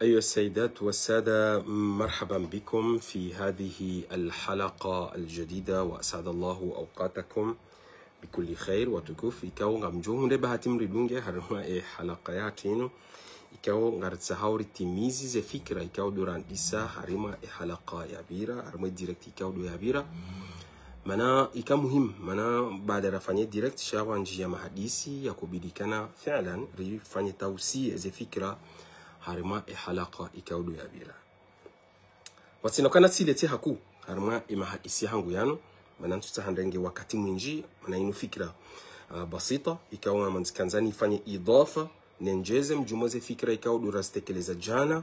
أيها السيدات والسادة، مرحبا بكم في هذه الحلقة الجديدة، وأسعد الله أوقاتكم بكل خير وتكوف. إكاو نغمجوه نبها تمردونجي هرما حلقياتينو إكاو نغرتسهاوري تيميزي زي فكرة إكاو دوران إسا هرما حلقة يابيرا هرما ديركت إكاو دو يابيرا mana ika muhimu mana baada ya fanya direct shawa njia mahadisi ya kubidikana fi'lan rifanye tawsi za fikra harima halaqa ikaudu ya bira wasinokana silete haku harima mahadisi hangu yano mana tutahandenge wakati mwingi mana inu fikra basita ikawa manzikanzani ifanye idafa nenjeze mjumoze fikra ikaudu rastekeleza jana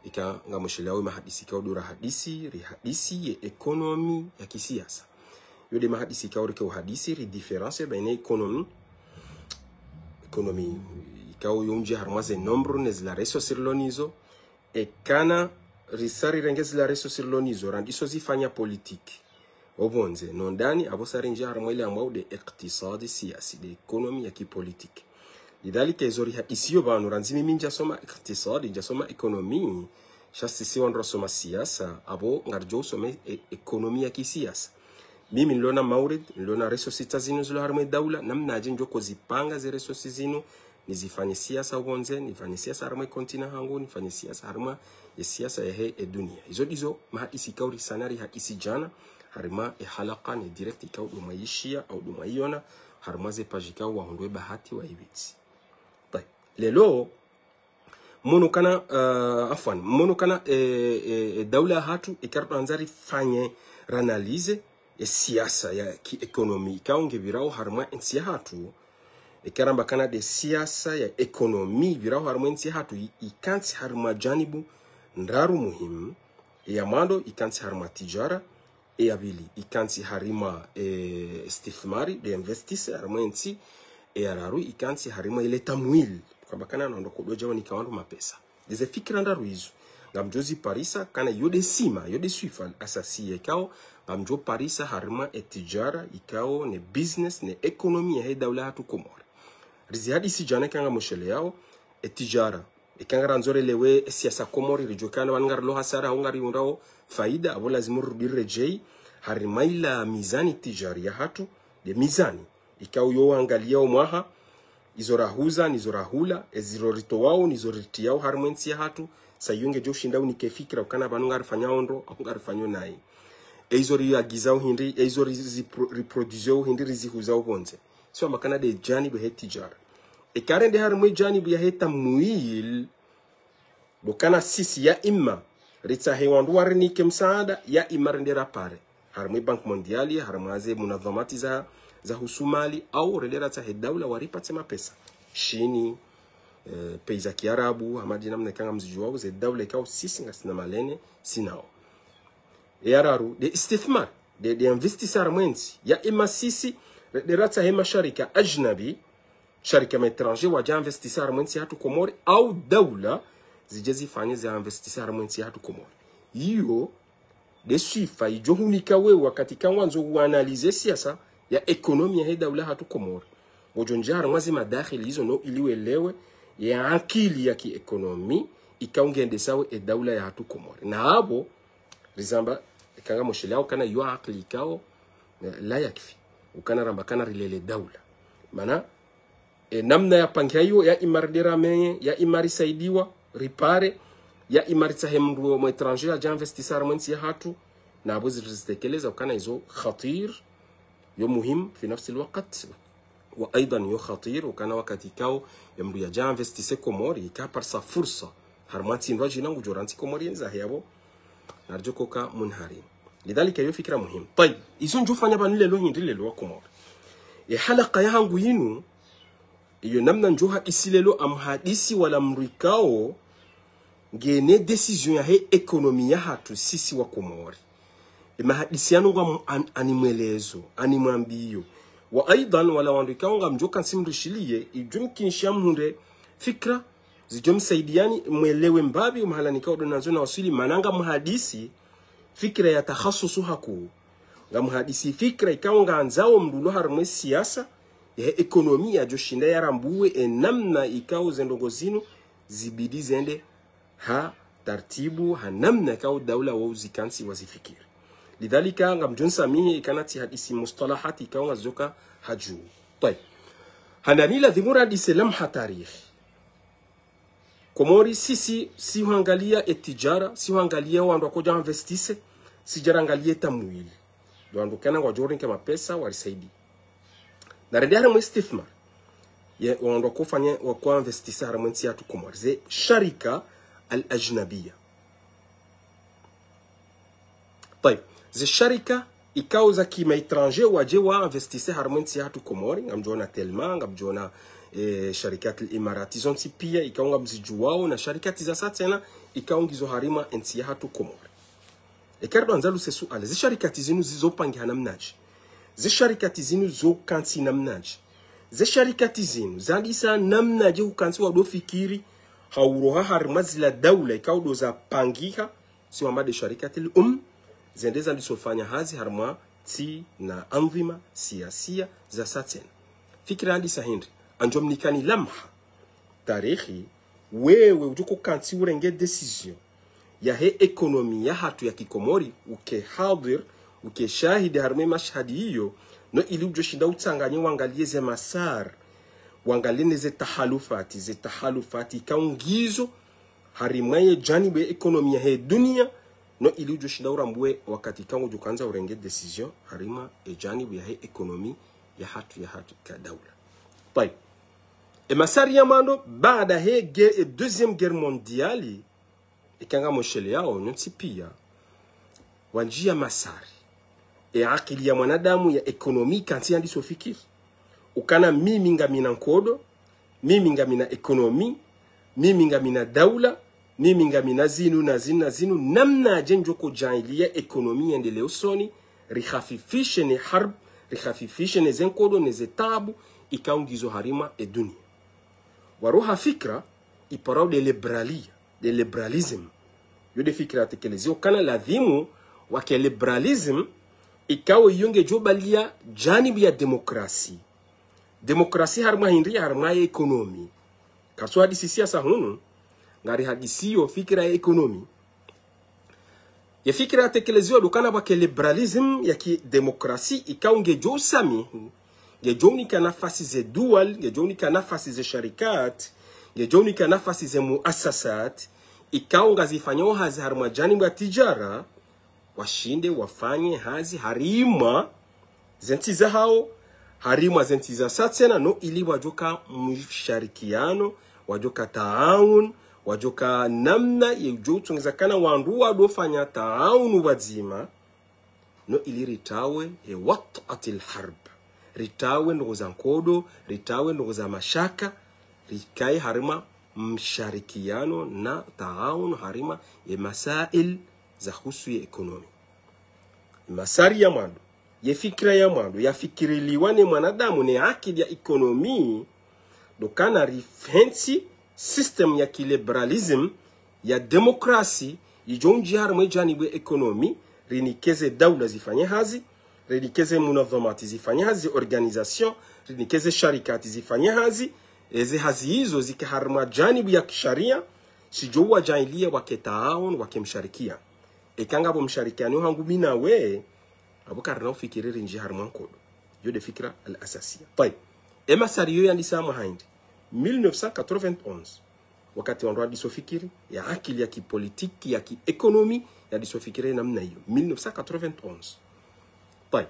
ika ngamushelewa mahadisi ikaudu rahadisi rihadisi ya ekonomi ya kisiasa. Yode mahadisi ikao reke uhadisi ri difference baina ekonomi ikao yonje harmaze nombro nez la reso sirlonizo e kana risari rengezi la reso sirlonizo randiso zifanya politiki obonze nondani abosari nje harmwele ambao de iktisadi siyasi de ekonomi ya kipolitiki lidhalika izori hadisiyo banu ranzimi minja soma iktisadi nja soma ekonomi shasisi wandro soma siyasa abo ngarjo soma ekonomi ya kisiyasa. Mimi nilona maurid, nilona resources zinu zilo harma daula, namna aje njoko zipanga ze resources zinu, nizifanye siasa ubonze, nifanye siasa harma kontina hangu, nifanye siasa harma ya siasa ya hei dunia. Hizo mahadisi kauri sanari hadisi jana, harma halaqa ni direct ikau dumaishia au dumaiona, harma ze pajika wa hundwe bahati wa ibiti. Tai, lelo mono kana daula hatu ikarto anzari fanye ranalize siasa ya kiekonomi ikaonge virao harma ensi hatu ikaramba kana de siasa ya ekonomi virao harma ensi hatu ikansi harma janibu ndaru muhimu ya mando ikansi harma tijara ya bili ikansi harima istifmari de investise harma ensi raru ikansi harima ile tamwil kwa bakana na ndoko doja wani kawandu mapesa deze fikira ndaru hizo ngamjozi parisa kana yode sima yode suifa asasi ikao bamjo parisa harima etijara ikao ne business ne ekonomi ya daula hatu Komori rizi hadisi jana kanga moshele yao etijara ikanga ranzore lewe siasa Komori rijokana wangar lo hasara ngari undao faida abo lazimu rudi rejei harima ila mizani tijari ya hatu de mizani ikao yo angalia mwaha izorahuza nizorahula ezirorito wao nizoriti yao harmensi ya hatu sayunge jo shinda unike fikra ukana banu ngari fanyaondo ngari fanyo nai eizori agizao hindi eizori reproduiseo hindi rizihuzao bonze so makana de janibu he tijara ekarende harmwe janibu ya heta muil bokana sisi ya imma ritsa hewandu warinike msaada ya imarendera pare harmwe bank mondiali harmaze munadhamati za husumali au relera ta daula waripate mapesa shini peiza kiarabu amadi namna kanga mzijuao ze daula ikao sisi ngasina malene sinao yararu de istifmar de investisseur mwenzi ya ima sisi de rata hema sharika ajnabi sharika étranger waja investisseur mwenzi hatu Komori au daula zijezi fanye za investisseur mwenzi hatu Komori hiyo de sifa ijohunika we wakati kanwanzo uanalize siasa ya ekonomi ya daula hatu Komori ojonjara mwazi madakhili hizo no iliwelewe ya akili ya kiekonomi ikaungende sawe daula ya hatu Komori na abo rizamba kanga mosheleao kana yu akili ikao la yakfi ukana ramba kana rilele daula mana namna ya pangia hiyo ya imardera menye ya imari saidiwa ripare ya imari tahemru mo étranger ya investisseur mwensi ya hatu na abo zitekeleza ukana hizo khatir yo muhim fi nafsi alwaqt wa aidan yo khatir ukana wakati kao yamru ya investisseur Komori ikapar sa fursa harmati nwaji nangu joranti Komori nza yabo narjokoka munhari lidhalika yo fikra muhimu طيب izo njufanya banile lo hindi lelo Komori halaqa yangu yinu iyo namna njoha isilelo amhadisi wala mrikao ngene decision ya he ekonomi ya hatu sisi wa Komori mahadisi yanu ngwa animwelezo animwambiyo wa aidan wala wandikao ngamjoka nsimrishilie ijumkinsha mhunde fikra zijomsaidiani mwelewe mbabi mahala nikao donazo na wasili mananga mhadisi fikra ya takhasusu haku nga mhadisi fikra ikawa nganzao mdulo harmwe siasa ya ekonomi ya joshinda ya rambuwe namna ikao zendongo zinu zibidi zende ha tartibu hanamna kao daula wauzikansi wazifikiri. Lidhalika ngamjon samihi ikanati hadisi mustalahati kao ngazoka haju. طيب hananila dhimura hadisi lamha tarikh. Komori sisi si huangalia etijara, si huangalia wandu wakoja investise, si jarangalia tamwili. Wandu kana wajori kama pesa warisaidi. Na redi haramu istifmar. Ya wandu wakufanya wakua investise haramu nsi hatu Komori. Ze sharika al-ajnabiya. طيب ze sharika ikauza kima étranger waje wa investise haramu nsi hatu Komori. Ngamjona Telma, ngamjona sharikati al-Imarati zonsi pia ikaunga mzijuwao na sharikati za satena ikaungizo harima nsi hatu Komori. Ekardo anzalu se suale, ze sharikati zinu zizopangi hanamnaji. Ze sharikati zinu zo kansi namnaji. Ze sharikati zinu zandisa namnaji ukansi wado fikiri hauroha harima zila daula ikaudo za pangiha si wamade sharikati zendeza ndisofanya hazi harima ti na anvima siasia za satena. Fikira andisa hindi anjomnikani lamha tarikhi wewe ujuko kansi urenge decision ya he ekonomi ya hatu ya Kikomori uke hadir uke shahidi harme mashhadi hiyo no ili ujoshinda utanganye wangalie ze masar wangalie ze tahalufati kaungizo harimaye janibu ya ekonomi ya he dunia no ili ujoshinda urambue wakati kangu jukanza urenge decision harima e janibu ya he ekonomi ya hatu ka daula. طيب masari ya mando baada he deuxième guerre mondiale ikanga moshele yao nonsi pia wanjia masari akili ya mwanadamu ya ekonomi kansi andi sofikiri ukana mimi ngamina nkodo mimi ngamina ekonomi mimi ngamina daula mimi ngamina zinu namna jenjoko jailia ekonomi endeleo soni rikhafifishe ne harb rikhafifishe ne zenkodo ne zetabu ikaungizo harima e dunia. Waroha fikra iparao de liberalism. Yode fikra tekelezio kana ladhimu wake liberalism ikawo yunge jobalia janibi ya demokrasi. Demokrasi harma hindri harma ya ekonomi. Kaso hadisi siasa hunu ngari hadisi yo fikra ya ekonomi. Ya fikra tekelezio dukana wake liberalism ya ki demokrasi ikaunge jo sami ngejoni ka nafasi ze dual, ngejoni ka nafasi ze sharikat, ngejoni ka nafasi ze muasasat, ikaunga zifanyo hazi harima janibu ya tijara, washinde wafanye hazi harima zentiza hao, harima zentiza satena no ili wajoka msharikiano, wajoka taawun, wajoka namna yejotu ngezakana wanduwa dofanya taawunu wazima, no ili ritawe wat'atil harb. Ritawe ndoza nkodo, ritawe ndoza mashaka, rikai harima msharikiano na taawun harima ye masail za husu ya ekonomi. Masari ya mando, ye fikra ya mando, ya fikiriliwane mwanadamu ne akili ya ekonomi, dokana rifensi system ya liberalism, ya demokrasi, ijonji harima janibu ya ekonomi, rinikeze daula zifanye hazi, rinikeze munadhamati zifanye hazi, organization, rinikeze sharikati zifanye hazi, eze hazi hizo zikaharma janibu ya kisharia, sijowa jailia wake taawun wake msharikia. Ekanga bo msharikiano hangu mina we, abukarna ufikiri rinji harman kodo. Yode fikra al-asasiya. Taib, ema sariyo yandisa mahindi. 1991, wakati wandoa disofikiri, ya akili ya kipolitiki, ya kiekonomi, ya disofikiri namna hiyo. 1991. Taib.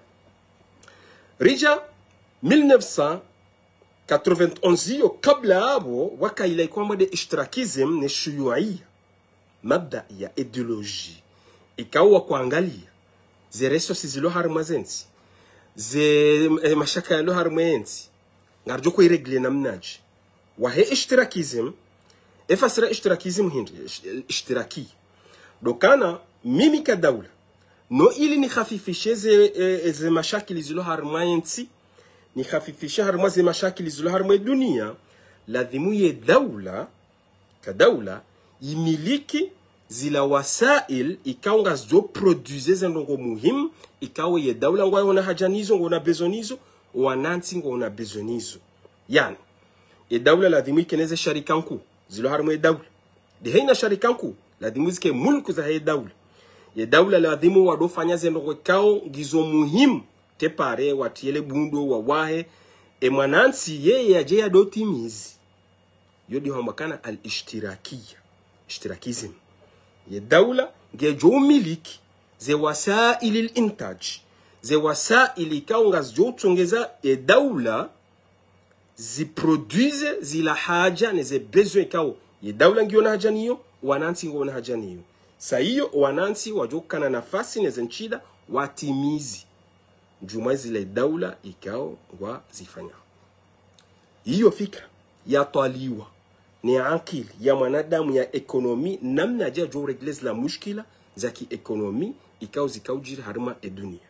Rija, 1991 hiyo, kabla abo, waka ila ikuwa mwade ishtirakizm ne shuyuaiya. Mabda ya ideoloji. Ikawa kuangalia ze resources zilo harmazensi ze mashaka yalo harmayensi ngarjo ko iregle namnaji wa he ishtirakizm efasira ishtirakizm hindi ishtiraki dokana mimi ka daula no ili ni khafifishe ze mashakili zilo harmayensi ni khafifishe harma ze mashakili zilo harma dunia ladhimu ye daula ka daula imiliki zila wasail ikaunga zo produise zendongo muhimu ikawe ye daula ngwa ona hajanizo ngona bezonizo wananti ngona bezonizo yani e daula lazima ikeneze sharika nku zilo harmo e daula de heina sharikanku ladimu zike mulku za he daula ye daula ladimu wadofanya zendo kao gizo muhimu te pare watiele bundo wa wahe e mwanansi yeye aje ya dotimizi yodi homakana al-ishtirakiya ishtirakism ye daula ngejo umiliki ze wasaili al-intaj ze wasaili kaunga zjotongeza e daula ziproduise zila haja ne ze besoin kao ye daula ngiona haja niyo wanansi ngona haja niyo sa hiyo wanansi wajokana nafasi ne zenchida watimizi njuma zile daula ikao wa zifanya hiyo fikra ya twaliwa ni akili ya mwanadamu ya ekonomi namna ja jo regles la mushkila za ki-ekonomi ikao zikaujiri harima e dunia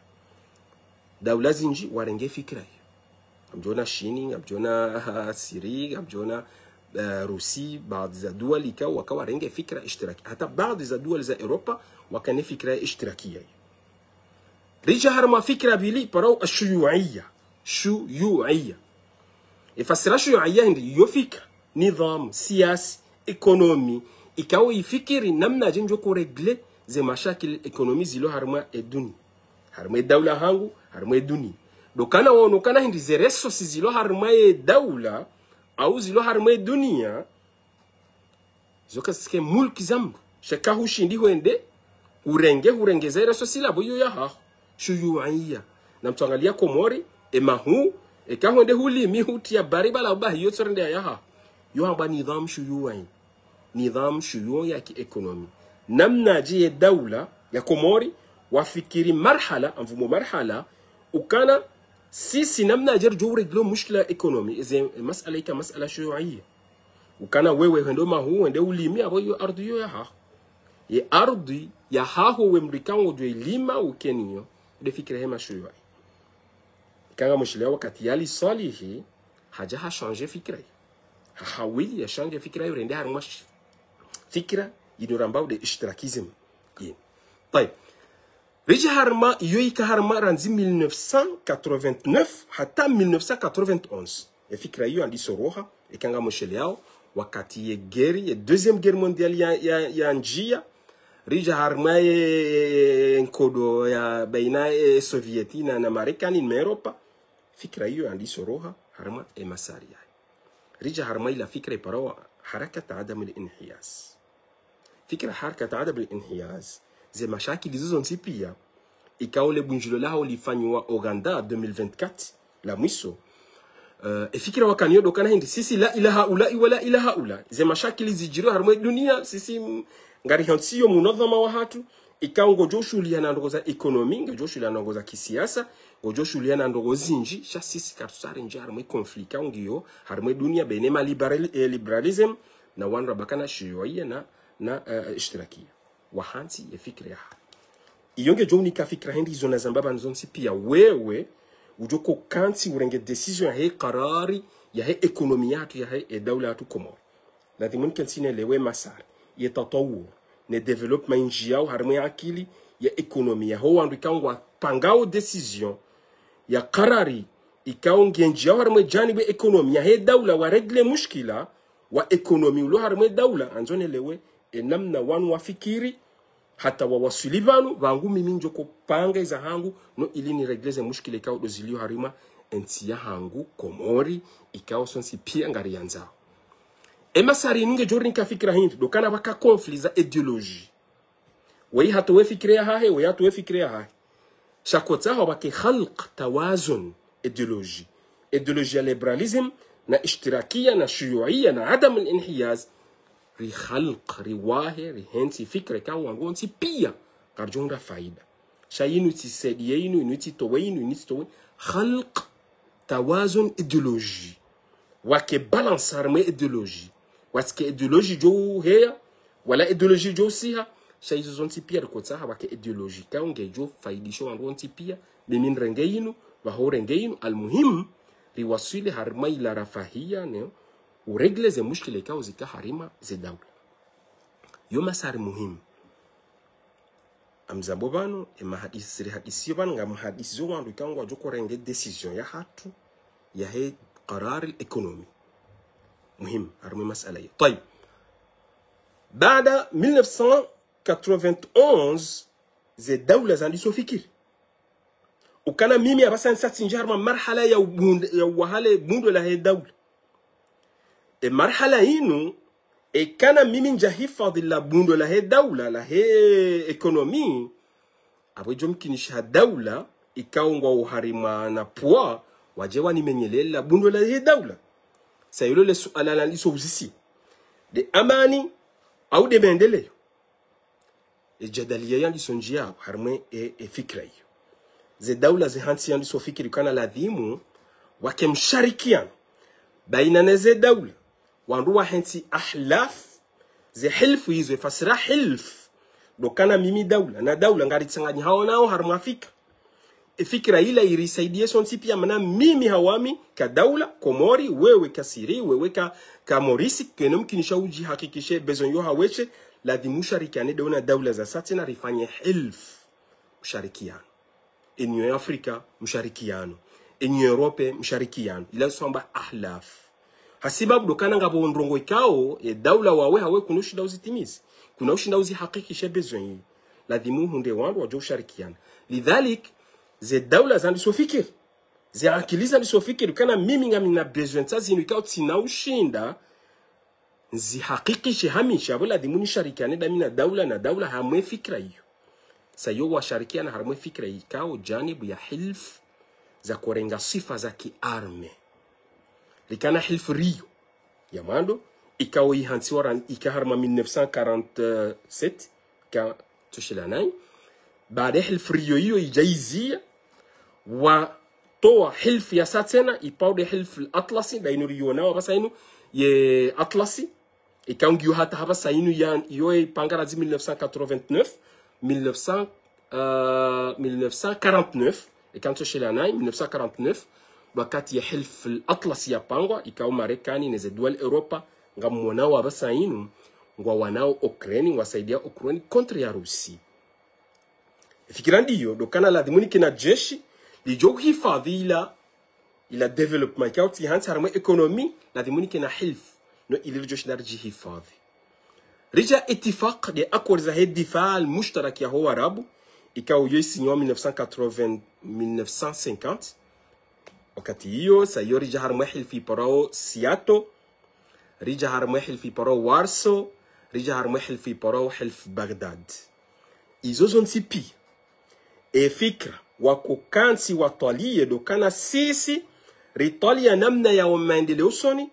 daula zinji warenge fikra hiyo abjona Shini, abjona Siri, abjona Rusi, baadhi za dual ikao wakawa renge fikra ishtiraki hata baadhi za dual za Europa wakane fikra ishtirakia rija harma fikra bili parao ashuyuiya shuyuiya ifasira shuyuiya hindi yo fikra nidham siyasi ekonomi ikao ifikiri namna jenjo ko regle ze mashakil ekonomi zilo harma eduni harma daula hangu harma eduni dokana wono kana hindi ze resources zilo harma daula au zilo harma dunia zoka sike mulki zambu shaka hushindi huende urenge za resources labo yo ya ha shuyuiya na mtuangalia Komori emahu ekahonde huli mihuti ya bariba la ba hiyo tsorende ya ha yo hamba nidham shuyuwa ya ki-ekonomi namna je daula ya Komori wafikiri marhala mfumo marhala ukana sisi namna je jo reglo mushkila ekonomi ze masala ika masala shuyuiya ukana wewe hendo mahu hende ulimi abo yo ardu yo ya ha ye ardu ya ha ho wemrikango jo lima ukeniyo de fikira hema shuyuiya kanga mushkila wakati yali salihi haja ha changer fikra hawili ya change fikra hiyo rende haruma fikra inorambao de ishtirakism yin طيب rija harma yoika harma ranzi 1989 hata 1991 ya fikra hiyo andi soroha ikanga moshele yao wakati ye geri ye deuxième guerre mondiale ya njia rija harma nkodo ya baina sovieti na Marekani na Europa fikra hiyo andi soroha harma e masaria رجع هرمي لا فكرة براو حركة عدم الانحياز فكرة حركة عدم الانحياز زي مشاكل زوزون سيبيا إكاولي بنجلو لها وليفانيوا أوغندا 2024 لا ميسو فكرة وكانيو دو كان هندي سيسي لا إله هؤلاء ولا إله هؤلاء زي مشاكل زيجيرو هرمي الدنيا سيسي ngari hansiyo munadhama wa hatu ikao ngojoshu liana ndogoza ekonomi ngojoshu liana ndogoza kisiasa ngojoshu liana ndogoza inji sha sisi katusare njara mwe konflikt ngiyo harmwe dunia benema liberalism na wanra bakana shuyuiya na ishtirakia wahansi ya fikra ya iyonge joni ka fikra hindi zona zambaba nzonsi pia wewe ujoko kansi urenge decision ya qarari ya ekonomi yatu ya daula yatu Komoro lazima nkensine lewe masar yetatawur ne development njia harmwe akili ya ekonomi ya ho wandu kangwa pangao decision ya qarari ikao ngenjia harmwe janibe ekonomi ya daula wa regle mushkila wa ekonomi ulo harmwe daula anzone lewe namna wanu wafikiri hata wawasulibanu vangu mimi njoko panga iza hangu no ili ni regleze mushkile kao dozilio harima entia hangu Komori ikao sonsi pia ngari yanzao emasari ninge jorni ka fikra hindi dokana baka conflit za ideology wei hata we fikria hahe we hata we fikria hahe shakotsa ho bake khalq tawazun ideology ya liberalism na ishtirakia na shuyuiya na adam al-inhiyaz ri khalq riwahe ri hensi fikra ka wangonsi pia karjonga faida shayinu tisedi yinu inuti toweinu inuti towe khalq tawazun ideology wake balance harme ideology waske ideology jo heya wala ideology jo siha shaizo zonti pia rikotsa wake ideology kaunge jo faidisho wangonsi pia lemin rengeyinu wa ho rengeyinu almuhim riwasili harma ila rafahia ne uregle ze mushkile kao zika harima ze daula yo masari muhimu amzambo bano hadisi hadisi bano ngam hadisi zo wandu kangwa joko renge decision ya hatu ya he qarar al-ekonomi مهم هرمي مسألة طيب Baada 1991 ze daula zandisofikiri ukana mimi abasa nsati njarma marhala ya wahale bundo la he daula e marhala inu e kana mimi njahifadhi la bundo la he daula la he ekonomi abo jomkinisha daula ikaungwa uharima na pua wajewa ni menyelela bundo la he daula sayilo le suala la liso uzisi de amani au de bendele e jadaliya yandi sonjia harme e fikrai ze daula ze hansi yandi so fikiri kana ladhimu wakemsharikiana baina na ze daula wanduwa hansi ahlaf ze hilfu hizo fasira hilf do kana mimi daula na daula ngari tsangani hao nao harma Afrika fikira ila irisaidie sonsi pia mana mimi hawami ka daula Komori wewe kasiri wewe ka Morisi kenom kinisha uji hakikishe bezon yo haweche ladhimu sharikiane dona daula za satina rifanye hilf msharikiano Union Afrika msharikiano Union Europe msharikiano ila somba ahlaf hasibabu dokana ngabo ndrongo ikao e daula wawe hawe kunushida uzitimizi kuna ushinda uzi hakikishe bezon ladhimu hunde wandu wajo sharikiano lidhalik ze daula zandi sofikiri ze akiliza ndi sofikiri kana mimi ngami na besoin tsazi nikao tina ushinda zi hakikishe hamisha wala dimuni sharikiane da mina daula na daula hamwe fikra hiyo sayo wa sharikiana hamwe fikra ikao janibu ya hilf za korenga sifa za kiarme likana hilf Rio ya mando ikao ihansiwara ikaharma 1947 ka tushilanai baada hilf Rio hiyo ijaizia wa toa hilf ya satena ipaude hilf Atlasi da inu Rio nao basa inu ye Atlasi ikaungiyo hata hapa inu ya yoe pangarazi 1989 1949 ikanto shilanai 1949 wakati ya hilf Atlasi ya pangwa ikao Marekani neze dual Europa ngamwana wa basa inu ngwa wanao Ukraine wasaidia Ukraine kontra ya Rusi fikira ndiyo dokana ladhimuni kina jeshi lijo hifadhi ila development kauti hansi harama ekonomi ladhimuni kina hilf no ili lijo shinarji hifadhi rija itifaq de accords za difa al-mushtarak ya huwa arabu ikao yo sinyo 1950 wakati hiyo sayo rija harama hilfi parao Seattle rija harama hilfi parao Warsaw rija harama hilfi parao hilf Baghdad izo zonsi pi e fikra wakukansi watalie dokana sisi ritalia namna ya maendeleo soni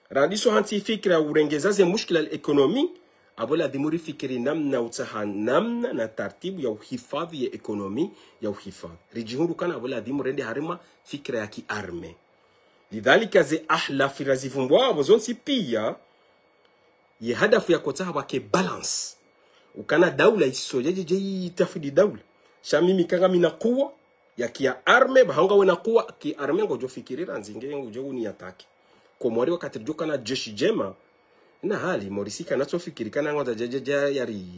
radiso hanti fikra urengezaze mushkila al-ekonomi abola dimuri fikiri namna utaha namna na tartibu ya uhifadhi ya ekonomi ya uhifadhi rijihundu kana abola dimurende harima fikra ya kiarme lidhalika ze ahla firazivumbwa abozonsi pia ye hadafu ya kotaha wake balance ukana daula isojeje je tafidi daula shamimi kanga mina kuwa ya kia arme bahanga wena kuwa ki arme ngojo fikirira nzinge ngojo uni ataki Komori wakati joka na jeshi jema na hali morisika nacho fikiri kana ngoza jeje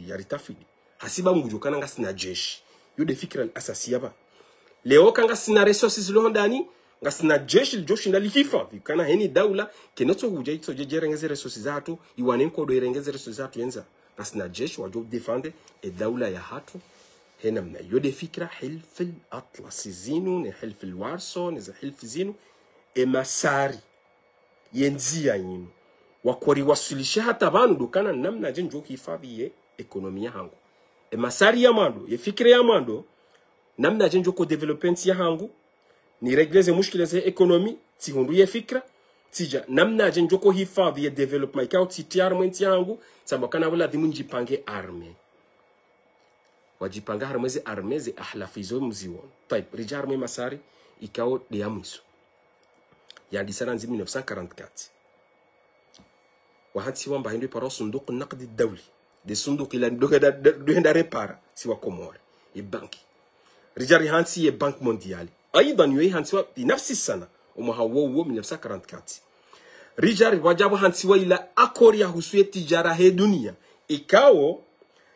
yari tafidi hasiba ngojo kana ngasi na jeshi yude fikira asasiya ba leo kanga sina resources lo ndani ngasi na jeshi joshi ndali hifadhi kana heni daula kenoto huja ito jeje rengeze resources zatu iwanenko do rengeze resources zatu yenza ngasi na jeshi wajo defende e daula ya hatu هنا من يودي فكرة حلف الأطلس زينو نحلف الوارسو نزا حلف زينو إما ساري ينزيا ينو وكوري وصلشها تبانو دو كان نمنا جنجو كيفاضي ekonomia hangu إما ساري يماندو يفكرة يماندو نمنا جنجو كو development يا hangu ni regleze mushkila za ekonomi tihundu يفكرة tija namna جنجو كو hifadhi development kao titiarment ya hangu sabakana wala dimunji pange arme wajipanga harmezi armezi ahlafizo mziwon type rija arme masari ikao diamuiso ya disana nzi 1944 wahati wamba hindu paro sunduku naqdi dawli de sunduku ila dohenda repara siwa Komori e banki rijari hansi e bank mondiali aidan yoy hansi wa binafsi sana umahawo 1944 rijari wajabu hansi wa ila akori ya husuye tijara he dunia ikao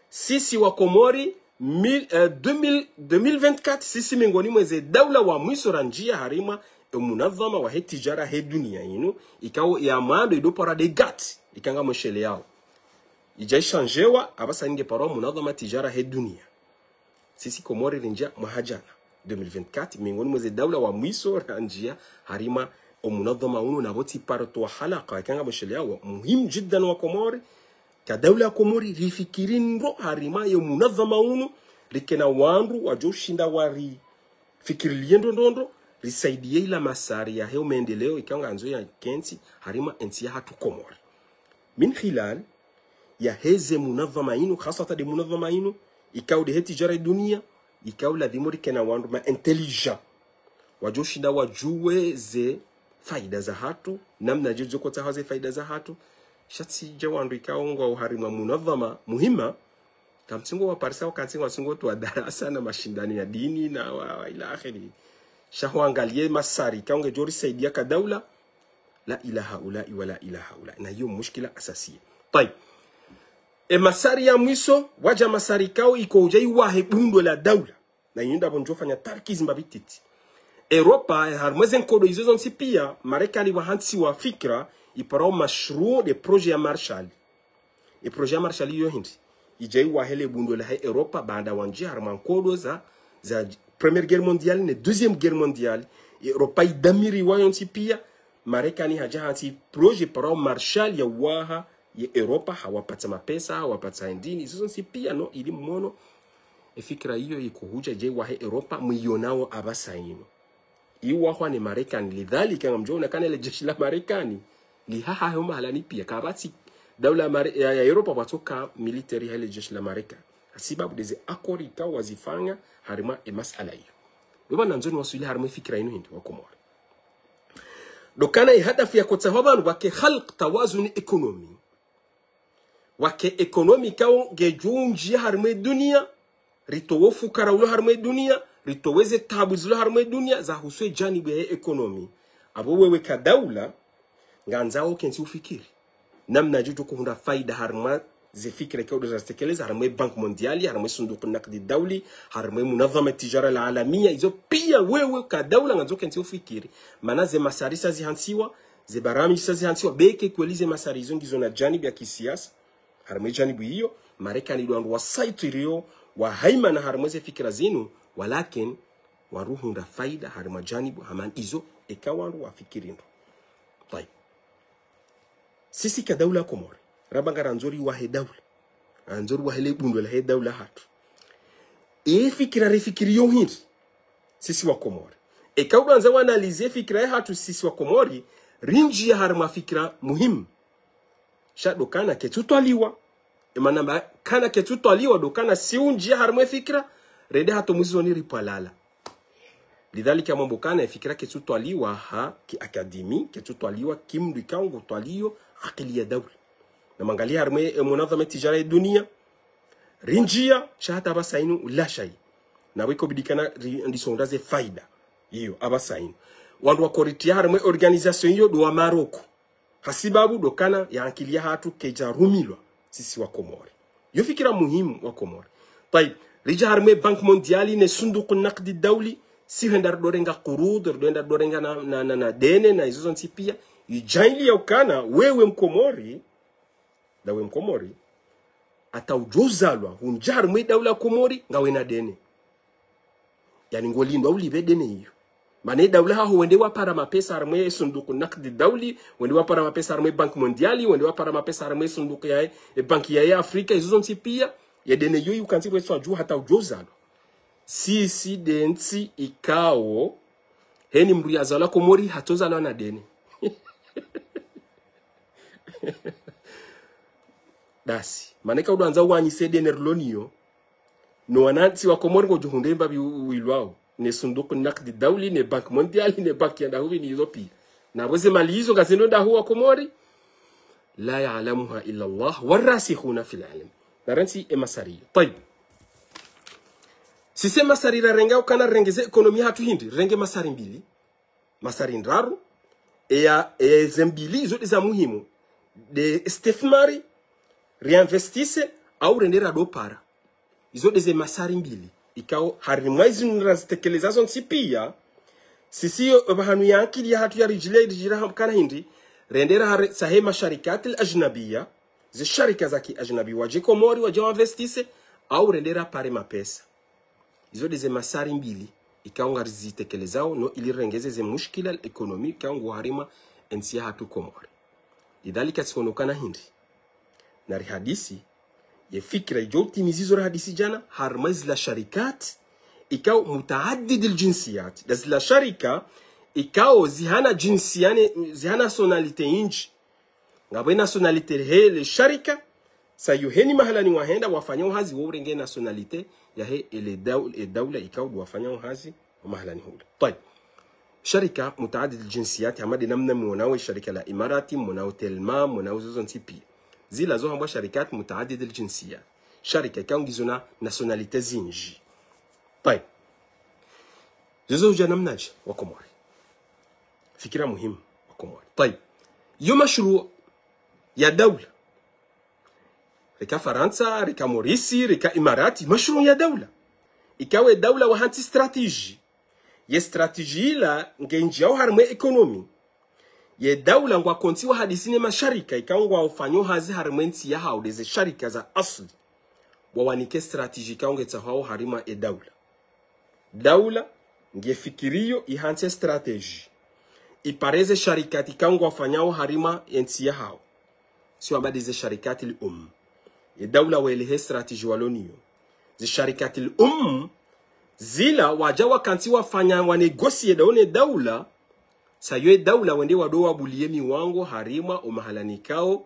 sisi wa Komori 2024 sisi miongoni mweze daula wa mwiso ranjia harima munadhama wa tijara he dunia inu ikao ya mando idopara de gati ikanga mshele yao ijai changewa abasa ninge paro munadhama tijara he dunia. Sisi Komori rinjia mahajana 2024 miongoni mwa dawla wa mwiso ranjia harima munadhama unu na boti parto wa halaka kanga mshele yao muhimu jiddan wa Komori ka dawla Komori rifikirin ro harima ya munadhama unu rikena wandu wajoshinda wari fikiri liendo ndondo risaidie ila masari ya heo maendeleo ikanga anzo ya kensi harima ensi ya hatu Komori min khilal ya heze munadhama inu khasata de munadhama inu ikao de heti jara dunia ikao la dimori kena wandu ma intelligent wajoshinda wajue ze faida za hatu namna jizo kota haze faida za hatu shatsi jawandu ikao ngwa harima munadhama muhima kamsingo wa parisa wakansingo wasingo tu wa darasa na mashindani ya dini na wa ila akhiri shahwangalie masari kaunge jori saidia ka daula la ilaha ulai wala ilaha ulai na hiyo mushkila asasia. طيب masari ya mwiso waja masari kao iko ujai wahe bundo la daula na yunda bonjofanya tarkiz mbabititi Europa harmwezen kodo izo nsi pia Marekani wa hansi wa fikra iparao mashru de projet ya Marshall e projet ya Marshall yo hindi ijai wahele bundo la Europa baada wanjia harman kodo za Première Guerre mondiale ne Deuxième Guerre mondiale Europa idamiri wayonsi pia Marekani haja hansi projet parao Marshall ya waha ya Europa hawapata mapesa hawapata ndini izo nsi pia no ili mmono fikra hiyo iko huja je wahe Europa mwionao abasaino iwa kwa ni Marekani lidhalika ngamjona kana ile jeshi la Marekani lihaha hayo mahalani pia kabati daula ya Europa watoka military hale jeshi la Marekani sababu deze akori ka wazifanya harima masala hiyo baba nanzoni wasuli harima fikra ino hindi wa Komori dokana hadafu ya kotsahoban wake khalq tawazun economy wake economy kao gejunji harima dunia ritowofu karawlo harima dunia ritoweze tabuzulo harimo dunia za huswe janibu ya ekonomi abo wewe ka daula nganzao kensi ufikiri namna juju kuhunda faida harima ze fikire kwa za tekeleza harimo bank mondiali harimo sunduku nakdi dauli harimo munadhama tijara la alamia hizo pia wewe ka daula nganzo kensi ufikiri maana ze masarisa zihansiwa ze barami zihansiwa beke kwelize masarizo ngizo na janibu ya kisiasa harimo janibu hiyo Marekani ndo wa site rio wa haima na harimo ze fikira zinu walakin waruhunda faida harima janibu haman izo ekawandu wafikirindo. طيب sisi ka daula Komori rabanga ranzori wahe daula anzori wahe bundo la he daula hatu fikira refikiri yo hindi sisi wa Komori ekawdu anza analize fikira hatu sisi wa Komori rinji ya harima fikira muhimu shado kana ketutwaliwa emanamba kana ketutwaliwa dokana siunji ya harima fikira rede hato muzoni ripalala lidhalika mambo kana fikira ketutwaliwa ha ki akademi ketutwaliwa kimdu kango twalio akili ya daula na mangalia harme munadhama tijara ya dunia rinjia shahata abasainu la shay na wiko bidikana ndisondaze faida hiyo abasainu wandu wakoritia harme organisation hiyo do Maroko hasibabu dokana ya akili ya hatu kejarumilwa sisi wa Komori yo fikira muhimu wa Komori. طيب rija harme bank mondiali ne sunduku nakdi dauli si hendar dorenga qurud dorenga na dene na izo nsi pia ijaili ya ukana wewe Mkomori dawe Mkomori ata ujozalwa hunjar mwe daula Komori ngawe na dene yani ngolindwa ulibe dene hiyo mane daula ha wende wapara mapesa harme sunduku nakdi dauli wende wapara mapesa harme bank mondiali wende wapara mapesa harme sunduku ya banki ya Afrika izo nsi pia ya dene yoyi ukansi wetu ajua hata ujozalo sisi densi ikao heni mru ya zala Komori hatozalo na dene dasi maneka udanza wanyise dene rloniyo no wanansi wa Komori ko juhunde mbabi wilwao ne sunduku nakdi dauli ne bank mondiali ne banki ya dahubi ni hizo pia na boze mali hizo gazendo dahu wa Komori la ya'lamuha illa Allah warasikhuna fil ilm naransi masari. طيب sisi masari renga ukana rengeze ekonomi hatu hindi renge masari mbili masari ndaru zembili zote za muhimu de istifmari reinvestisse au rendera do para izo de masari mbili ikao harimwaizi nrazitekeleza nsi pia sisi bahanu ya akili ya hatu ya rijira kana hindi rendera sahe masharikati al-ajnabiyya ze sharika za kiajnabi waje Komori waje investise au rendera pare mapesa izo deze masari mbili ikaunga zitekelezao no ili rengeze ze mushkila ekonomi ikaungu harima ensia hatu Komori idhalika tsionokana hindi nari hadisi ye fikra ijotimizizo hadisi jana harmaz la sharikat ikao mutaaddid aljinsiyat das la sharika ikao zihana jinsiyane zihana nationalite inji ngabwe nationalite hele sharika sayuheni mahalani wahenda wafanya hazi wo renge nationalite ya he ile dawla ikao wafanya hazi mahalani hula طيب sharika mutaaddid aljinsiyat hamadi namna mwanao sharika la imarati mwanao telma mwanao zozo ntipi zila zo hambwa sharikat mutaaddid aljinsiyat sharika ikao ngizona nationalite zinji طيب زوجة نمناج وكوموري فكرة مهمة وكوموري طيب يو مشروع يا دولة ريكا فرنسا ريكا موريسي ريكا إماراتي مشروع يا دولة إكاوي دولة وهانتي استراتيجي يا استراتيجي لا نجيو هرمي إيكونومي يا دولة نغوا كونتي وحديثيني ما شركة إكاو نغوا وفانيو هازي هرمنتي يا هاو ديزي شركة za أصل ووانيكي استراتيجي كاو نغتاهاو هرما دولة ngefikirio ihanse strategy ipareze sharikati kangu wafanyao harima entia hao sio abadi ze sharikati li dawla welehe strategy waloniyo ze sharikati li zila wajawa kanti wafanya wa negotiate daone dawla sayo dawla wende wadoa buliemi wango harima o mahalanikao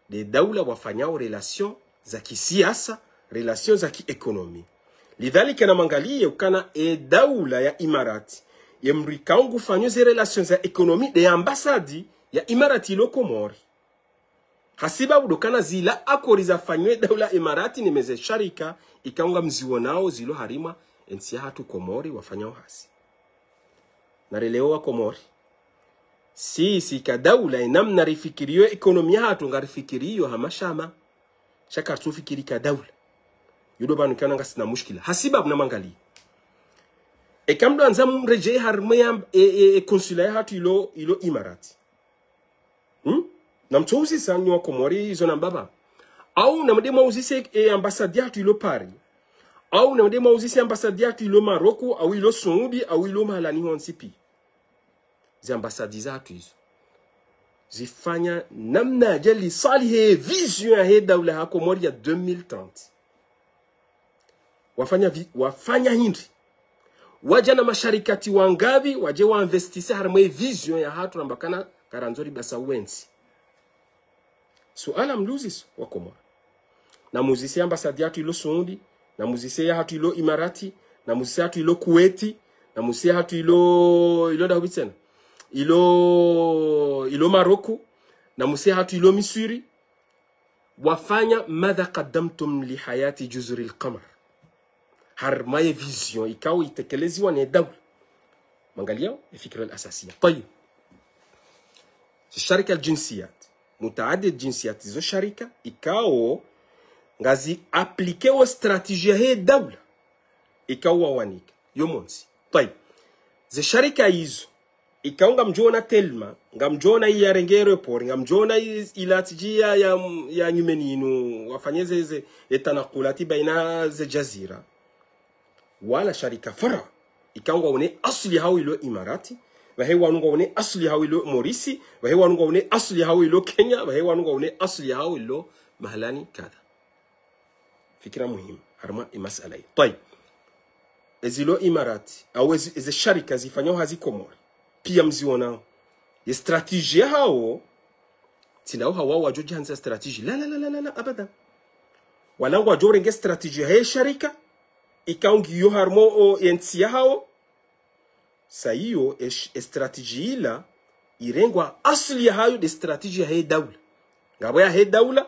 de dawla wafanyao relation za kisiasa relation za kiekonomi lidhalika na mangalie ukana dawla ya Imarati ya mrikaungu fanyo ze relations za ekonomi de ambasadi ya Imarati ilo Komori hasiba udokana zila akori za fanyo dawla Imarati ni meze sharika ikaunga mziwonao zilo harima ensia hatu Komori wafanyao hasi nareleo wa Komori si ka dawla namna rifikirio ekonomi hatu ngarifikirio hamashama shaka tufikiri ka dawla yudo banu kana ngasina mushkila hasiba na mangali kamdo anzamu reje harmaya consulat hatu ilo Imarati namtouzi sanyo Komori izo nambaba au namdema uzise ambassade hatu ilo Paris au namdema uzise ambassade hatu ilo Maroko au ilo Saudi au ilo mahalani honsipi zi ambassade hatu izo zifanya namna jeli salihe vision ya dawla ha Komori ya 2030 wafanya hindi wajana masharikati wangavi waje wa investise harmwe vision ya hatu nambakana karanzori basa wensi suala mluzis wa Komori na muzisi ambasadi hatu ilo Saudi na muzisi ya hatu ilo Imarati na muzisi hatu ilo Kuwaiti na muzisi hatu ilo dawitsen ilo Maroko na muzisi hatu ilo Misiri wafanya madha qaddamtum li hayati juzuri al-qamar harmaye vision ikao itekelezwa ni dawla mangaliao fikra al-asasiya طيب الشركه الجنسيات متعدد الجنسيات زو شركه ikao ngazi appliquer wa strategia he dawla ikao wanika yomonsi طيب ze sharika hizo ikao ngamjona telma ngamjona ya rengero por ngamjona ilatijia ya nyumeninu wafanyeze etanakulati baina ze jazira wala sharika fara ikangwa one asli hao ilo Imarati wahewa nunga one asli hao ilo Morisi wahewa nunga one asli hao ilo Kenya wahewa nunga one asli hao ilo mahalani kadha fikira muhimu harma masala hii طيب ezilo Imarati au eze sharika zifanyao hazi Komori pia mziona ya strategia hao tinao hawa wajoji hanza strategia la abada walangu wajorenge strategia he sharika ikaungi yo harmo o entia hao saiyo strategy ila irengwa asli ya hayo de strategy ya dawla ngabo ya dawla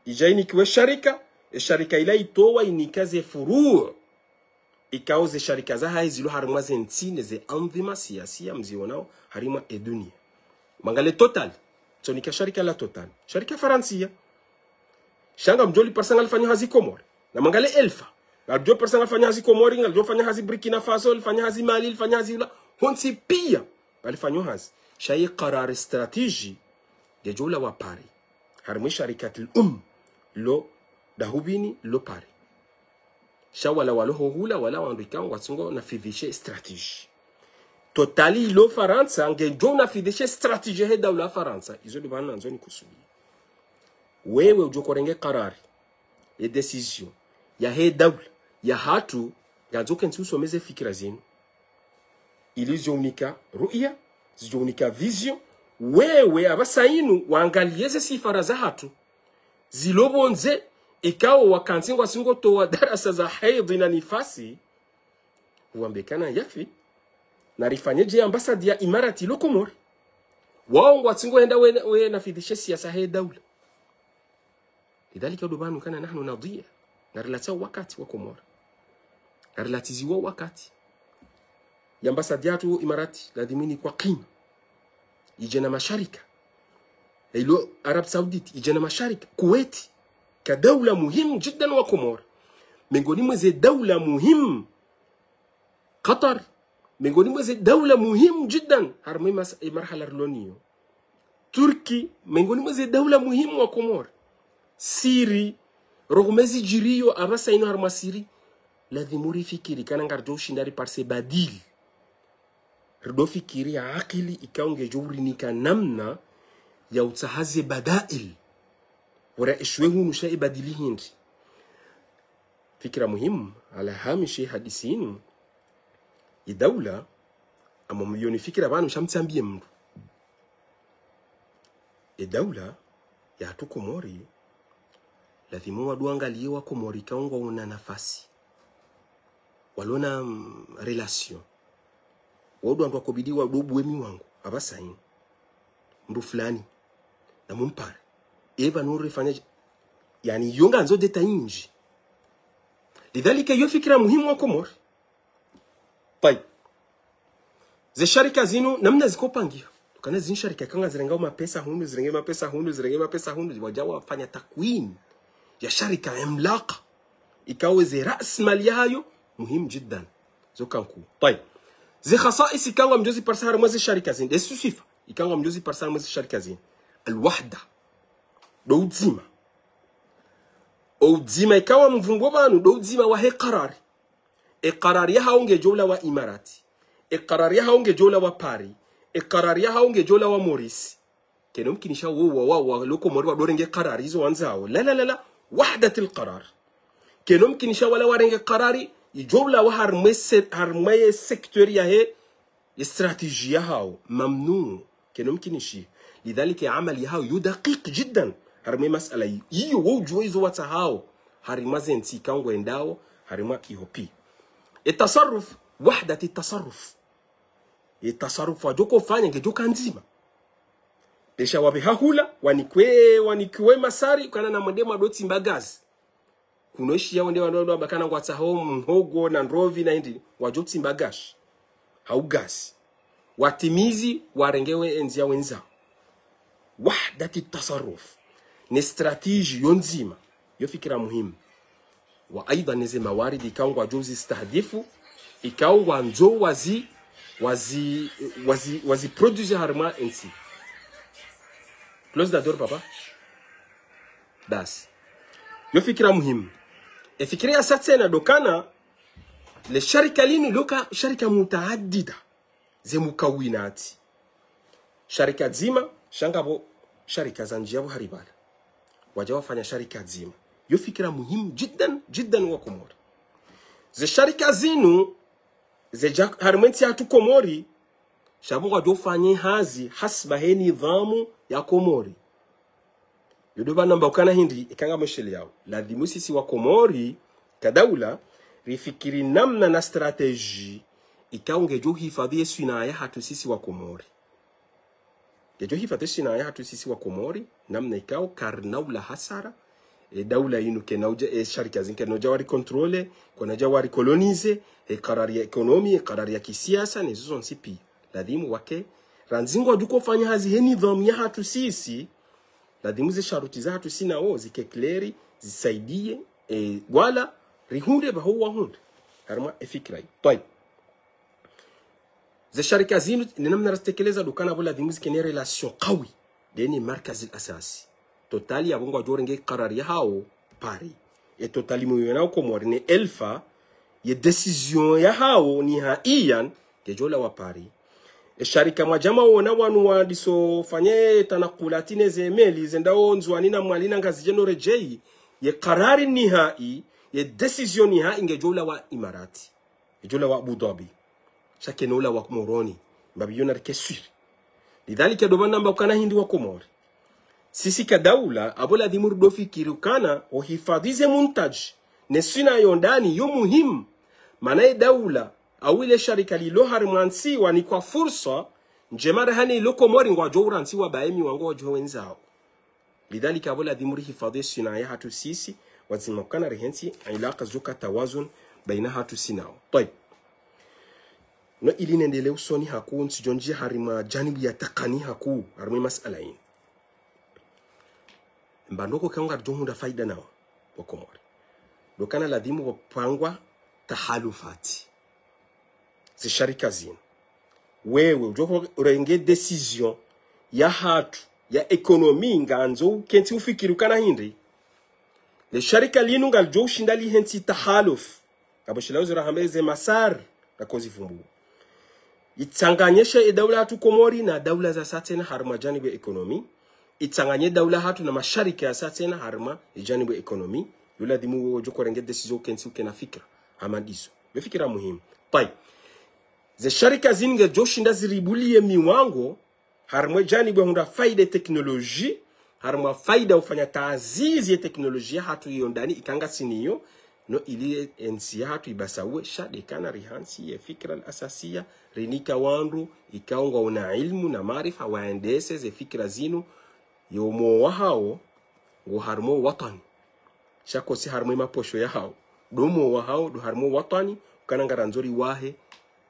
ijaini kiwe sharika sharika ila itowa inikaze furu ikauze sharika za hayi zilo harma zentine ze anvima siasia mzionao harima dunia mangale Total tonika sharika la Total sharika Faransia shanga mjoli persanga alifanya hazi Komori na mangale Elfa ngaljo persanga alifanya hazi Komori ngaljo fanya hazi Burkina Faso alifanya hazi Mali alifanya hazi ula honsi pia alifanya hazi shayi qarar strategy ya jola wa Paris harma sharikat lo dahubini lo pare shawala walo hula wala wandikanga watsungo na fidhishe strategy totali lo Faransa ngejo na fidhishe strategy he dawla Faransa izo libana nzoni kusudi wewe ujokorenge karari e decision ya he dawla ya hatu ngazoke ntusomeze fikira zenu ilizionika ruia zionika vision wewe abasainu waangalieze sifara za hatu zilobonze ikawa wakanzingwa singo towa darasa za haidhi na nifasi uambekana yafi na rifanyeje ambasadi ya Imarati lo Komori wao ngwatsingo enda we na fidhishe siasa he dawla lidhalika dubanu kana nahnu nadhiya narilata wakati wa Komori narilatiziwa wakati ya ambasadi yatu Imarati ladhimini kwa qima ijena masharika ilo Arab Saudite ijena masharika Kuwait كدولة مهم جدا وكومور من قولي مزي دولة مهم قطر من قولي مزي دولة مهم جدا هرمي مرحلة رلونيو تركي من قولي مزي دولة مهم وكومور سيري رغم مزي جيريو أبسا إنو هرما سيري الذي موري فكري كان نغردو شنداري بارسي بديل ردو فكري عاقلي إكاونجي جوري نيكا نمنا يوتسهازي بدائل ورا اشوهو نشاء بديلين فكرة مهم على هامش حديثين الدولة أما مليون فكرة بانو شامتان بيمر الدولة ياتو كوموري لازم ودوانغا ليوا كوموري كاونغا ونا نفاسي walona relation wadu antu akobidiwa dobu wemi wangu abasaini mbu fulani na mumpare eva nuru ifanya yani yonga nzo deta inji lidhalika yo fikira muhimu wa Komori طيب ze sharika zinu namna zikopangia tukana zin sharika kanga zirengao mapesa hundu zirenge mapesa hundu wajawa wafanya takwini ya sharika imlaqa ikawe ze ras mali yayo muhimu jiddan zokanku طيب ze khasais kanga mjozi parsar mazi sharika zin desu sifa ikanga mjozi parsar mazi sharika zin alwahda دوزيما اوزيما ikawa mvungo banu douzima wa he qarari qarari yaha unge jola wa Imarati qarari yaha unge jola wa Paris qarari yaha unge jola wa Maurice kene mkinisha wa loko mori wa dorenge qarari hizo wanzao la wahdat alqarar kene mkinisha wala warenge qarari ijola wa harmeye secteur ya he استراتيجيه هاو ممنوع كene mkinishi lidhalika amali yao yudaqiq jiddan harima masala hiyo wujwezo wata hao harima zenti kango endao harima ihopi التصرف وحده التصرف التصرف wajoko fanya ngejoka nzima desha wabeha hula wanikwe masari kana na mandema doti mbagazi kunoshi yao ndewa ndo bakana ngwata hao mhogo na nrovi na hindi wajoti mbagashi hau gas watimizi warengewe enzia wenza وحدة التصرف نستراتيجي ينزيما يفكر مهم وأيضا نزي موارد يكاونغوا جوزي استهدفوا يكاونغوا نجو وزي برودوزي هرما انسي كلوز دا دور بابا داس يفكر مهم الفكرة ساتسينا دوكانا للشركة لين لوكا شركة متعددة زي مكونات شركة زيما shangabo sharika za njia haribala wajawa fanya sharika zima yo fikira muhimu jiddan wa Komori ze sharika zinu ze harmenti ya tu Komori shabu wajo fanye hazi hasba he nidhamu ya Komori yodoba namba ukana hindi ikanga mshele yao ladhimu sisi wa Komori kadaula rifikiri namna na strategy ikaungejo hifadhi sina ya hatu sisi wa Komori Gejo hifadhi na ya hatu sisi wa Komori namna ikao karnaula hasara daula inu kenauja sharika zinke noja wari kontrole konaja wari kolonize karari ya ekonomi karari ya kisiasa nizo nsipi ladhimu wake ranzingo duko fanya hazi he nidhamu ya hatu sisi ladhimu ze sharuti za hatu sina o zike kleri zisaidie wala rihunde bahuwa hunde harma fikra طيب زي الشركة زينو نمنا نستكلزا دوكانا بولا ديموز كني ريلاسيون قوي لأني مركز الأساسي totali ya bongo ajorenge karari hao pari e totali moyo na Komori ni elfa ye decision ya hao ni haiyan kejola wa pari e sharika majama wona wanu wa diso fanye tanakulatine zemeli zendao nzwanina mwalina ngazijeno rejei ye karari ni hai ye decision ni hai ngejola wa Imarati ejola wa Abu Dhabi shakenola wa Moroni mbabiyona rekesuri lidhalika dobana mbakana hindi wa Komori sisi kadaula abola dimur dofikiri kana uhifadhize muntaj nesina yondani yo muhimu manaye daula au ile sharika lilo harmansi wani kwa fursa njemara hani ilo Komori ngwa jouransi wa baemi wango wenzao lidhalika abola dimur hifadhi sina ya hatu sisi wazimakana rehensi ilaka zuka tawazun baina hatu sinao طيب no ili nendele usoni haku nsijonji harima janibi ya takani haku harima masala hii mbandoko kaunga jongu da faida nao wa Komori dokana ladhimu wapangwa tahalufati zi sharika zinu wewe ujoko urenge decision ya hatu ya ekonomi nganzo kenti ufikiru kana hindi le sharika linu ngal jo shindali henti tahaluf kabashilauzi rahameze masar na kozi fumbu itanganyesha daula hatu Komori na daula za satena harma janibu ekonomi itanganye daula hatu na mashariki ya satena harma janibu ekonomi yula dimu joko renge decision kensi ukena fikra hamadiso befikira muhimu pai ze sharika zinge joshinda ziribulie miwango harma janibu hunda faida teknoloji harma faida ufanya taazizi ya teknolojia hatu yondani ikanga siniyo no ili ensi hatu ibasawe shadekana rihansi ya fikra al-asasiya rinika wandu ikaungwa una ilmu na maarifa waendese ze fikra zinu yomo wahao ngo harmo watani shako si harmo maposho ya hao domo wahao do harmo watani kana ngaranzori wahe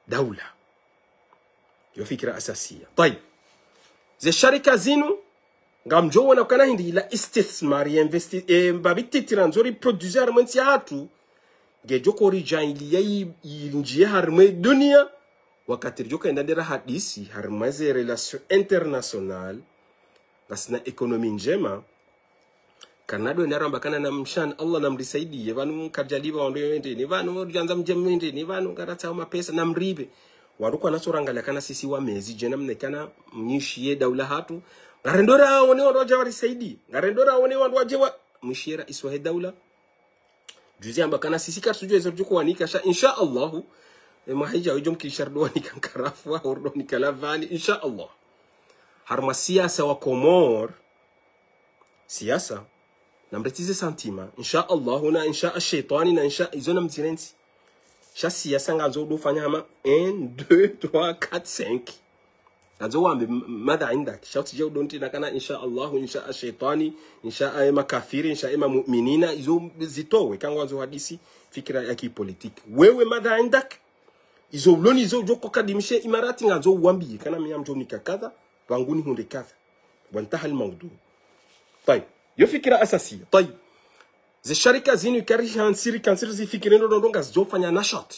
daula yo fikra asasiya طيب ze sharika zinu ngamjo wana kana hindi ila istismar ya investi mbabiti tiranzori producer mwensi hatu ngejoko rijaili ya njie harme dunia wakati joka indadera hadisi harmaze relation international basna ekonomi njema kanado ndaramba kana na mshan Allah namrisaidie vanu kajaliba wande ni vanu janza mjemende ni vanu garata mapesa na mribe waruko anasorangala kana sisi wa mezi jena mnekana mnyishie daula hatu ngarendora wone wandoja warisaidi ngarendora wone wandoja wa mshira iswa daula juzi amba kana sisi kartujwe zojuko wanika sha insha Allah mahija ujum kishardwani kankarafu ordoni kalavani insha Allah harma siasa wa Komor siasa namretize santima insha Allah na insha ash-shaytani na insha izona mtirensi sha siasa ngazo do fanya hama 1 2 3 4 5 ngazo wambe madha indak shauti je udonti nakana insha Allah insha ash-shaytani insha makafiri insha mu'minina izo zitowe kangwanzo hadisi fikira ya kipolitiki wewe madha indak izo loni izo joko kadimishe Imarati ngazo wambi kana miyamjo nikakadha wanguni hunde kadha wantaha almawdu طيب yo fikira asasi طيب ze sharika zinu karihan siri kansiri zi fikirendo ndonga zofanya nashat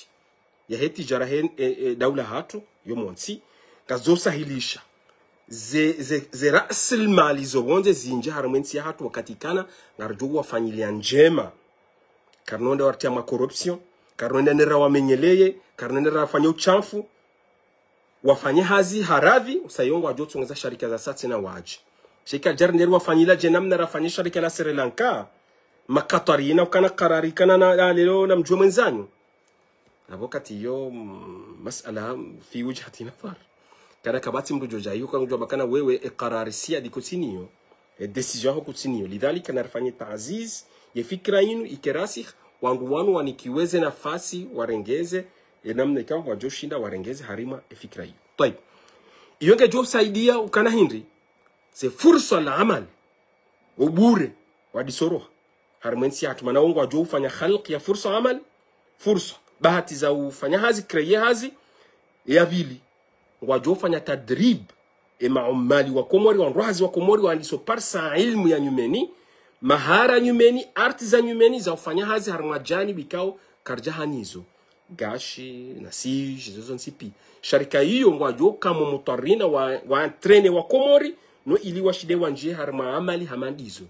ya heti jarahen daula hatu yo monsi kazo sahilisha ze rasil mali zo bonze zinja harmensi hatu wakati kana ngarjo wafanyilia njema karnonde wartia ma corruption karnonde nera wamenyeleye karnonde rafanya uchafu wafanye hazi haravi usayongo ajotsongeza sharika za sasa na waji shika jarneru wafanyila jenamna rafanya sharika la Sri Lanka makatari na kana karari kana na lelo na mjua mwenzanyu wakati yo masala fi wajhati nafar kana kabati mrujoja yuko ngujua bakana wewe qarari sia dikotiniyo decision ho kutiniyo lidhalika narfanya taaziz ya fikra yinu ikerasikh wangu wanu wanikiweze nafasi warengeze namna ikawa wajoshinda warengeze harima fikra hiyo طيب iyonge job saidia ukana hindi se fursa la amal ubure wadisoro harmensi hatuma ongo wajo ufanya khalq ya fursa amal fursa bahati za ufanya hazi kreye hazi ya vili wajo ufanya tadrib maumali wa Komori wa nrohazi wa Komori wa ndiso parsa ilmu ya nyumeni mahara nyumeni artiza nyumeni za ufanya hazi harmajani bikao karjahanizo gashi nasij zozo nsipi sharika hiyo ngwajo kama mutarina wa trene wa Komori no ili washide wanje harma amali hamandizo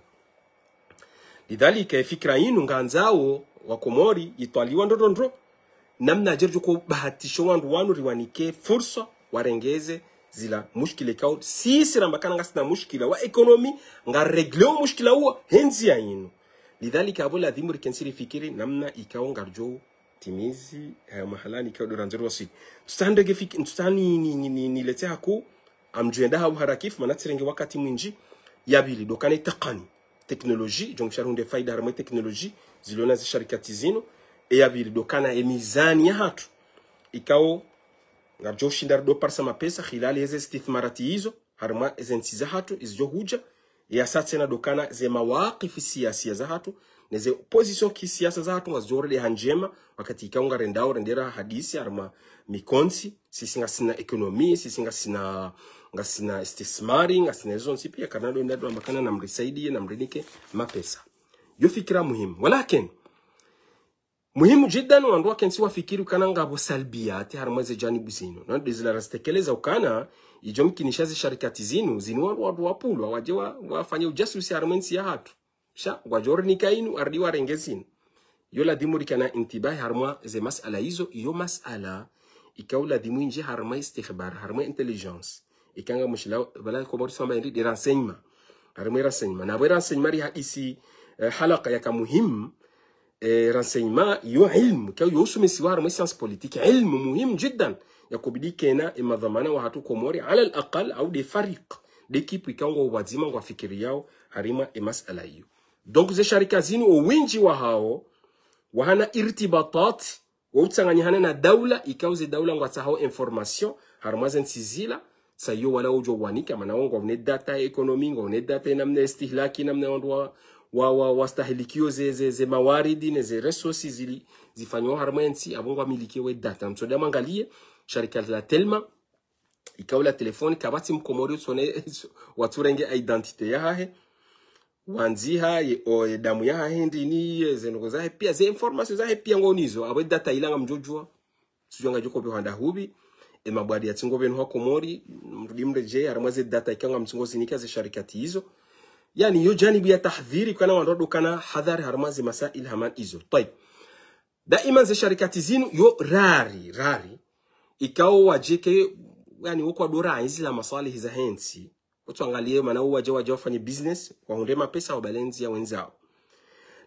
lidhalika fikra yinu nganzao wa Komori itwaliwa ndondondro namna jerjo ko bahatisho wandu wanu riwanike fursa warengeze zila mushkile kao sisi rambakana ngasina mushkila wa ekonomi nga regleo mushkila huo henzi ya inu lidhalika abola dhimuri kensiri fikiri namna ikao ngarjo timizi mahalani ikao doranzero wasi tutandege fikiri tutani nilete haku amjuenda hau harakifu manatirenge wakati mwinji yabili dokane takani teknoloji jongisharu hunde faida harama teknoloji ziliona zi sharikati zino yabili dokana emizani ya hatu ikao ngarjo shindar do parsa mapesa khilali heze istithmarati hizo harma ezensiza hatu izjo huja ya satena dokana ze mawaqif siyasi za hatu neze position kisiasa za hatu ngazore de hanjema wakati ikaunga rendao rendera hadisi harma mikonsi sisi ngasina ekonomi sisi ngasina istismari ngasina zonsi pia kanado ndado ambakana na mrisaidi na mrinike mapesa yo fikira muhimu walakin muhimu jiddan wandu wakensi wafikiru kana ngabo salbiyati harmaze janibu zinu na dizila rastekeleza ukana ijomkinishazi sharikati zinu wandu wapulwa waje wafanye ujasusi harmensi ya hatu sha wajorni kainu ardi warengezinu yo la dimuri kana intibahi harma ze masala hizo iyo masala ikaula dimu nje harma istikhbar harma intelligence ikanga mushila bala Komori samba ndi de renseignement harma renseignement na renseignement ri hadisi halaka yaka muhimu renseignement yo ilmu kwa yosumisi wa harma science politique ilmu muhimu jiddan yakubidi kena imadhamana wa hatu Komori ala al-aqal au de fariq d'équipe ikanga wazima wa fikiri yao harima masala hiyo donc ze sharika zini wingi wa hao wahana irtibatat wautsanganyihana na daula ikauze daula ngwatsa hao information harmazen sizila sayo wala ujo wanika manawongo ne data economy ngo ne data namna istihlaki namna wandwa wastahilikio ze mawaridi ne ze resources zili zifanywa harmansi abongo amilikiwe data msoda mangalie sharika la telma ikaula telefoni kabati mkomori tsone waturenge identite ya hahe wanziha ye damu ya hindi ni zenoko zahe pia ze information zahe pia ngonizo abo data ilanga mjojwa tujanga joko be handa hubi mabwadi ya tingo benu Komori mrudimreje haramaze data ikanga mtingo zinika ze sharikati hizo yani yo janibi ya tahdhiri kana wandodo kana hadhari haramaze masail haman hizo طيب daima ze sharikati zinu yo rari ikao wajeke yani wako dora hizi la maswali za hensi utuangalie maana waje wafanye business waunde mapesa wa balenzi ya wenzao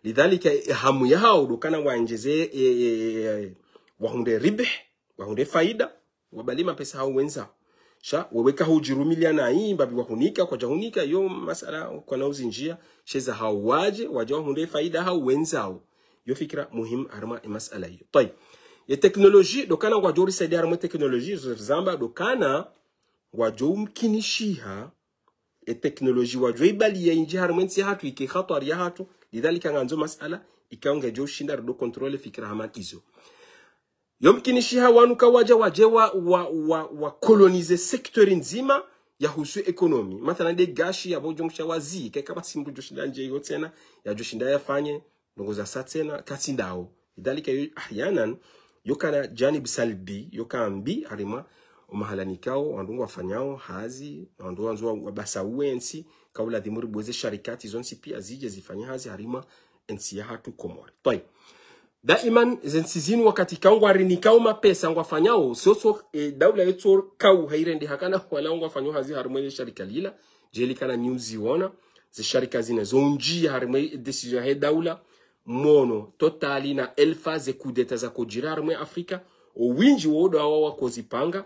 lidhalika hamu yao dokana waongeze waunde ribh waunde faida wabalima pesa hao wenzao sha weweka hujirumilia na hii babi wahunika kwa jahunika yo masala kwa nauzi njia sheza hao waje waunde faida hao wenzao yo fikra muhimu arma masala hiyo طيب ya teknoloji dokana wajori saidi arma teknoloji zamba dokana wajomkinishiha teknoloji wajoibali ya inji harmensi hatu ike khatari ya hatu lidhalika nganzo masala ikaonge jo shinda do control fikra haman izo yomkinishiha wanuka waje wa colonize sector nzima ya husu ekonomi mathalan de gashi ya bojo mshawazi kama simbu jo shinda nje yotena ya jo shinda yafanye ndongoza satena katindao lidhalika ahyanan yokana janib salbi yokambi harima umahalanikao wandungu wafanyao hazi wandu wanzu wabasa uensi kaula dhimuri bweze sharikati zonsi pia zije zifanya hazi harima ensi ya hatu Komori طيب daiman zensizini wakati kaungu harinikao mapesa ngwafanyao soso daula yetu kau hairendi hakana wala ngwafanyao hazi harima sharika lila jeli kana news wana ze sharika zine zonji harima decision he daula mono totali na elfa ze kudeta za kujira harima Afrika winji wodo hawa wakozipanga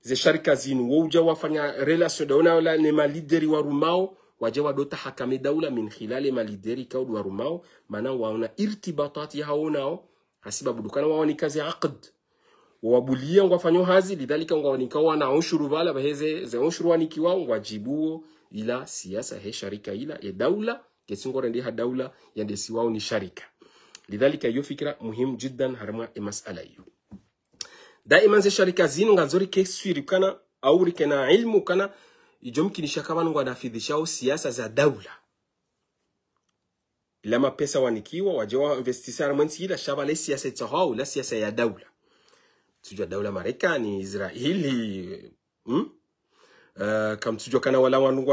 ze sharika zinu wauja wafanya relation dauna wala ne malideri wa rumao waje wadota hakame daula min khilali malideri kaudu wa rumao maana waona irtibatati haonao hasiba budukana wao ni kazi aqd wabulia ngwafanyo hazi lidhalika ngwanika wana ushuru bala baheze ze ushuru wanikiwa ngwajibuo ila siasa he sharika ila ya daula kesingore ndi ha daula ya desi wao ni sharika lidhalika yo fikra muhimu jiddan harma masala hiyo daima ze sharika zinu nganzori keswiri kana auri kana ilmu kana ijomkinisha kama nafidhisha siasa za daula lama pesa wanikiwa wajewa investisseur mwensi ila shabale siasa tsahau la siasa ya daula tujua daula Marekani Israeli kam tujo kana wala wangu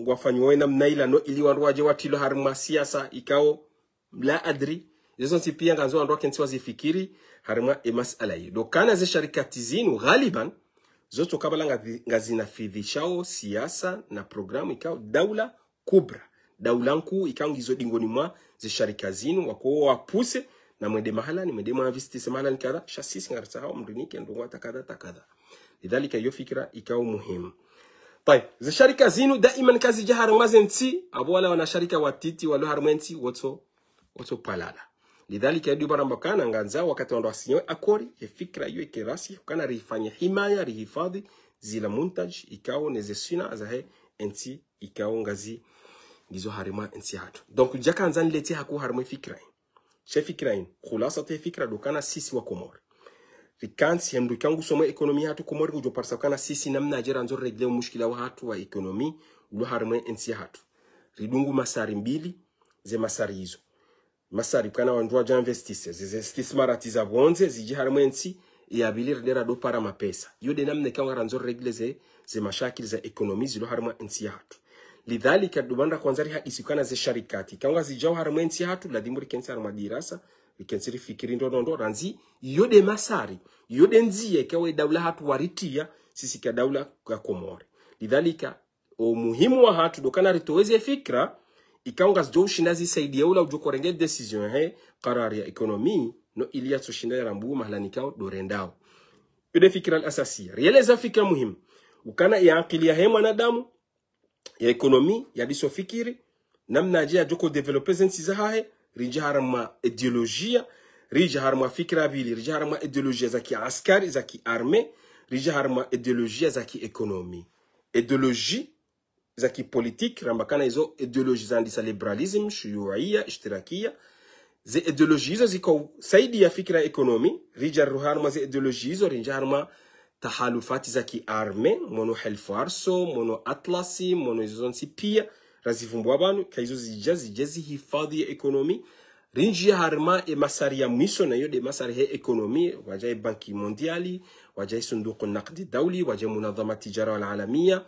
wafanywe namna ila no ili wandu waje watilo harma siasa ikao la adri hizo si pia nganzo wandu wakensi wazifikiri harma masala hiyo do kana ze sharikati zinu ghaliban zote kabla ngazina fidhishao siasa na programu ikao daula kubra daula nkuu ikao ngizo dingoni mwa ze sharika zinu wako wapuse na mwende mahala ni mwende mwa visiti mahala ni kadha shasisi ngarasa hao mrinike ndongo takadha lidhalika hiyo fikra ikao muhimu. طيب ze sharika zinu daima kazi jahara mazenti abo wala wana sharika watiti walo harmenti woto palala lidhalika ndio baramba kana nganza wakati ndo asinyo akori ya fikra hiyo ikirasi kana rifanya himaya rihifadhi zila muntaj ikao nezesuna azahe enti ikao ngazi ngizo harima enti hatu donc jaka anzani leti haku harima fikra she fikra khulasa te fikra dokana sisi wa Komori rikansi hemdu kangu soma ekonomi hatu Komori kujo parsa kana sisi namna jera nzo regle mushkila wa hatu wa ekonomi ulo harima enti hatu ridungu masari mbili ze masari hizo masari kana wanjua ja investisse ze stismarati za bonze ziji harmensi ya bilir dera do para mapesa yode namne kanga ranzo regle ze mashakili za ekonomi zilo harma nsi hatu lidhalika dubanda kwanzari hadisi kana ze sharikati kanga zijao harmensi hatu la dimburi kensi harma dirasa ikensiri fikiri ndo ranzi yode masari yode nziye kawe daula hatu waritia sisi ka daula kwa Komori lidhalika o muhimu wa hatu dokana ritoweze fikra ikaunga zjo shindazi saidia ula ujo korenge decision qarari ya ekonomi no ilia to shinda rambu mahla nikao dorendao ide fikra al-asasiya realiza fikra muhimu ukana ya akili ya mwanadamu ya ekonomi ya diso fikiri namna jia joko developer zensi za rija harma ideolojia rija harma fikra bili rija harma ideolojia za ki askari za ki arme rija harma ideolojia za ki ekonomi ideoloji za kipolitiki rambakana hizo ideoloji za ndisa liberalism, shuyuia, ishtirakia ze ideoloji hizo ziko saidi ya fikra ekonomi rija ruharma ze ideoloji hizo rija harma tahalufati za kiarme mono helfarso, mono atlasi, mono zonsi pia razivumbu wabanu kaizo zijezi hifadhi ya ekonomi rinji harma masari ya mwiso na yode masari he ekonomi wajai banki mondiali wajai sunduku naqdi dauli wajai munadhama tijara wal alamia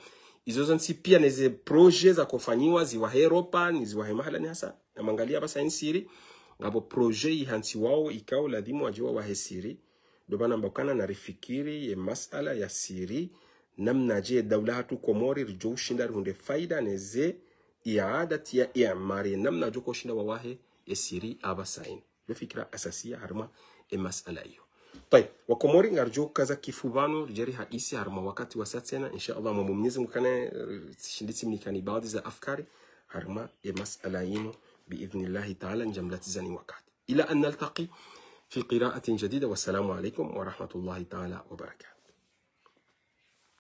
izo zonsi pia neze proje za kufanyiwa ziwa Europa ni ziwa mahala ni hasa na mangalia basa insiri ngabo proje ihansi wao ikao ladhimu wajiwa wahesiri dobana mbakana na rifikiri ya masala ya siri namna je daula hatu Komori rijo ushinda runde faida neze iadati ya iamari namna joko ushinda wawahe esiri abasaini yo fikra asasiya harma masala hiyo. طيب وكوموري نرجو كذا كيفوبانو جري حديثي هرما وقت وساتنا ان شاء الله ممنيزم كان شندتي من كان بعض ذا افكاري هرما مسألين باذن الله تعالى جملة زني وقت الى ان نلتقي في قراءة جديدة والسلام عليكم ورحمة الله تعالى وبركاته.